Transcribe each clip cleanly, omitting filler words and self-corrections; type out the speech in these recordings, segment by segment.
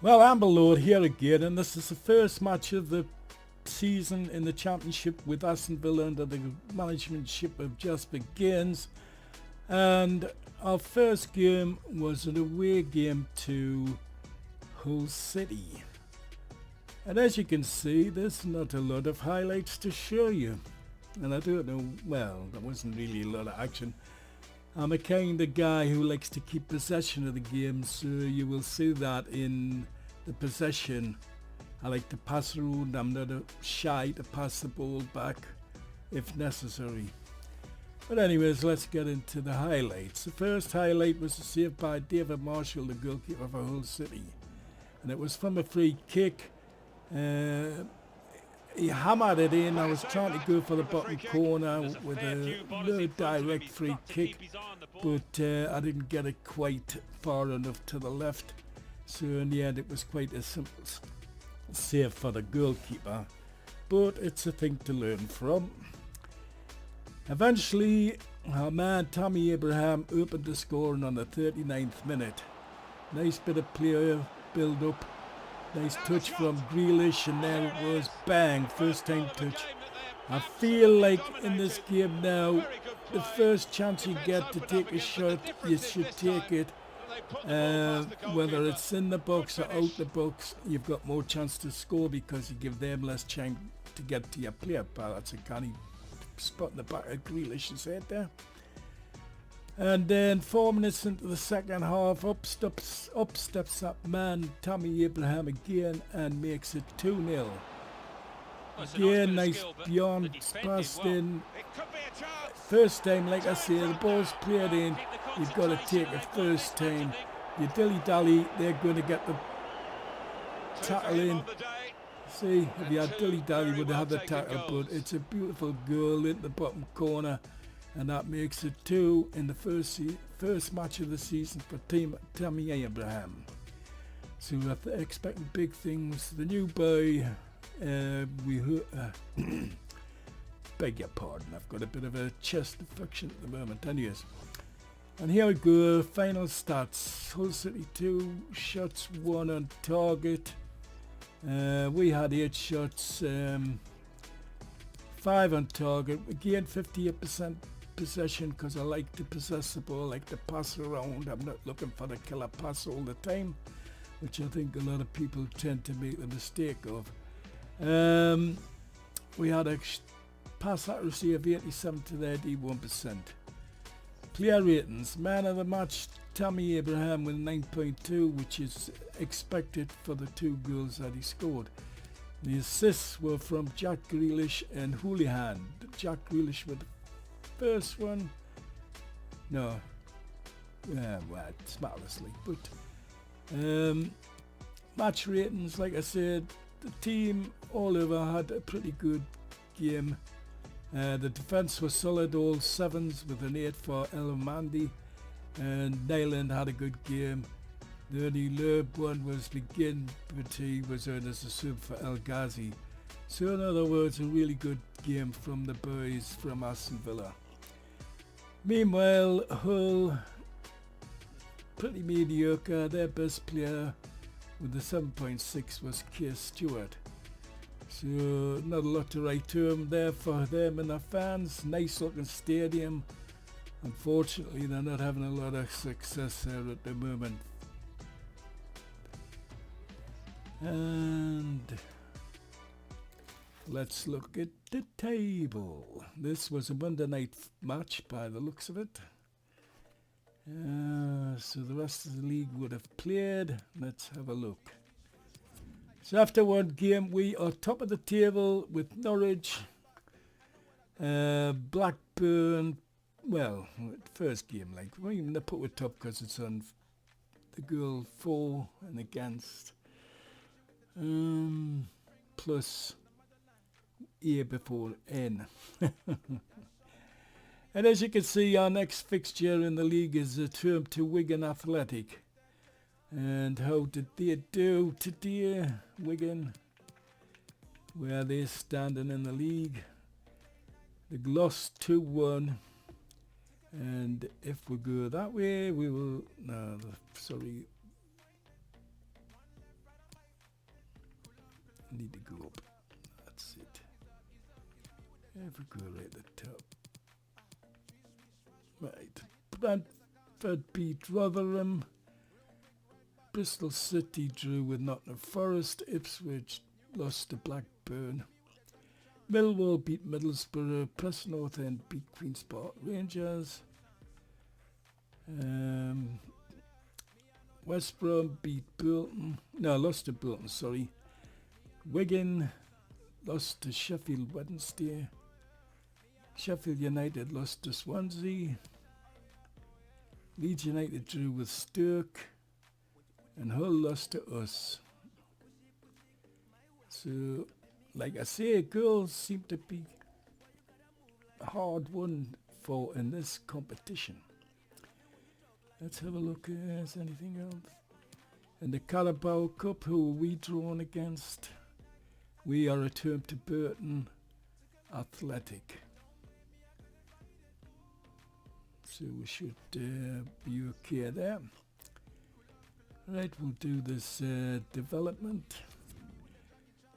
Well, Amber Lord here again, and this is the first match of the season in the championship with Aston Villa under the managementship of Just Begins. And our first game was an away game to Hull City. And as you can see, there's not a lot of highlights to show you. And I don't know, well, there wasn't really a lot of action. I'm a kind of guy who likes to keep possession of the game, so you will see that in the possession. I like to pass around. I'm not shy to pass the ball back if necessary. But anyways, let's get into the highlights. The first highlight was a save by David Marshall, the goalkeeper for Hull City. And it was from a free kick. He hammered it in. I was trying to go for the bottom corner with a no direct free kick, but I didn't get it quite far enough to the left. So in the end it was quite a simple save for the goalkeeper, but it's a thing to learn from. Eventually our man Tammy Abraham opened the scoring on the 39th minute. Nice bit of player build up. Nice touch from Grealish, and there it was, bang, first time touch. I feel like in this game now, the first chance you get to take a shot, you should take it. Whether it's in the box or out the box, you've got more chance to score because you give them less chance to get to your player. But that's a canny spot in the back of Grealish's head there. And then 4 minutes into the second half, up steps that man Tammy Abraham again and makes it 2-0. Again, nice beyond passed in. First time, like I say, the ball's played in. You've got to take it first time. You dilly-dally, they're going to get the tackle in. See, if you had dilly-dally, would have had the tackle, but it's a beautiful goal in the bottom corner. And that makes it 2 in the first match of the season for Tammy Abraham. So we're expecting big things. The new boy, beg your pardon, I've got a bit of a chest infection at the moment. Anyways, and here we go, final stats. Hull City 2 shots, 1 on target. We had 8 shots, 5 on target. Again, 58% possession because I like to possess the ball, like to pass around. I'm not looking for the killer pass all the time, which I think a lot of people tend to make the mistake of. We had a pass accuracy of 87 to 81%. Player ratings, man of the match Tammy Abraham with 9.2, which is expected for the 2 goals that he scored. The assists were from Jack Grealish and Houlihan. Jack Grealish with the first one. No. Well, smartlessly. But match ratings, like I said, the team all over had a pretty good game. The defence was solid, all 7s with an 8 for El Mandi. And Nyland had a good game. The only low one was Begin, but he was on as a sub for El Ghazi. So in other words, a really good game from the boys from Aston Villa. Meanwhile, Hull, pretty mediocre. Their best player with the 7.6 was Keir Stewart. So not a lot to write to him there for them and their fans. Nice looking stadium. Unfortunately, they're not having a lot of success there at the moment. And let's look at the table. This was a Monday night match by the looks of it. So the rest of the league would have played. Let's have a look. So after one game, we are top of the table with Norwich, Blackburn. Well, first game, like, we're even to put with top because it's on the goal for and against. Plus A before N. And as you can see, our next fixture in the league is a term to Wigan Athletic. And how did they do today, Wigan? Where are they standing in the league? They lost 2-1. And if we go that way, we will... No, sorry. Need to go up. That's it. Every go right at the top. Right. Brentford beat Rotherham. Bristol City drew with Nottingham Forest. Ipswich lost to Blackburn. Millwall beat Middlesbrough. Preston North End beat Queen's Park Rangers. West Brom beat Bolton. No, lost to Bolton, sorry. Wigan lost to Sheffield Wednesday. Sheffield United lost to Swansea. Leeds United drew with Stoke. And Hull lost to us. So, like I say, goals seem to be hard won for in this competition. Let's have a look. Is anything else? In the Carabao Cup, who are we drawn against? We are at home to Burton Athletic. So we should be okay there. Right, we'll do this development.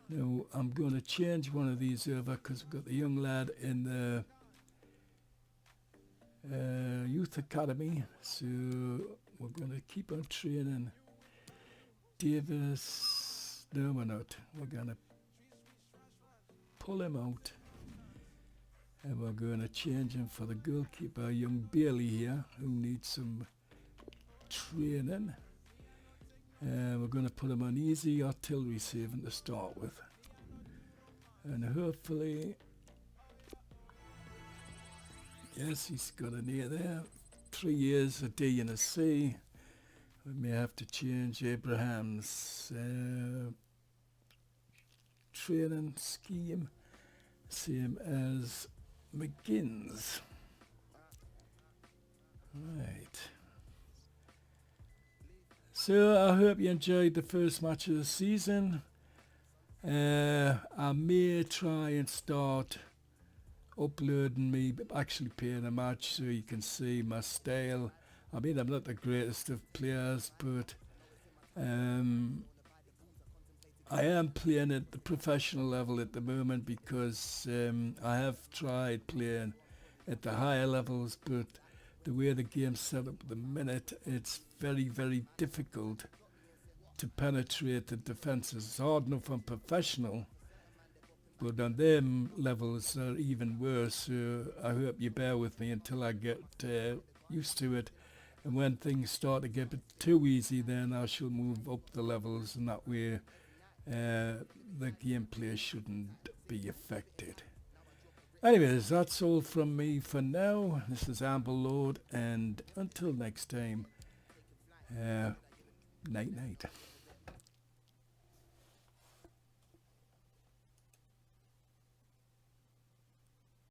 Now I'm going to change one of these over because we've got the young lad in the youth academy. So we're going to keep on training Davis. No, we're not. We're going to pull him out. And we're going to change him for the goalkeeper, young Bailey here, who needs some training. We're going to put him on easy artillery saving to start with. And hopefully, yes, he's got an A there. 3 years, a D and a C. We may have to change Abraham's training scheme, same as McGinn's. Right. So I hope you enjoyed the first match of the season. I may try and start uploading me actually playing a match so you can see my style. I mean, I'm not the greatest of players, but I am playing at the professional level at the moment because I have tried playing at the higher levels, but the way the game's set up at the minute, it's very, very difficult to penetrate the defences. It's hard enough on professional, but on them levels are even worse. So I hope you bear with me until I get used to it. And when things start to get a bit too easy, then I shall move up the levels, and that way the gameplay shouldn't be affected. Anyways, that's all from me for now. This is Amber Lord, and until next time, night night.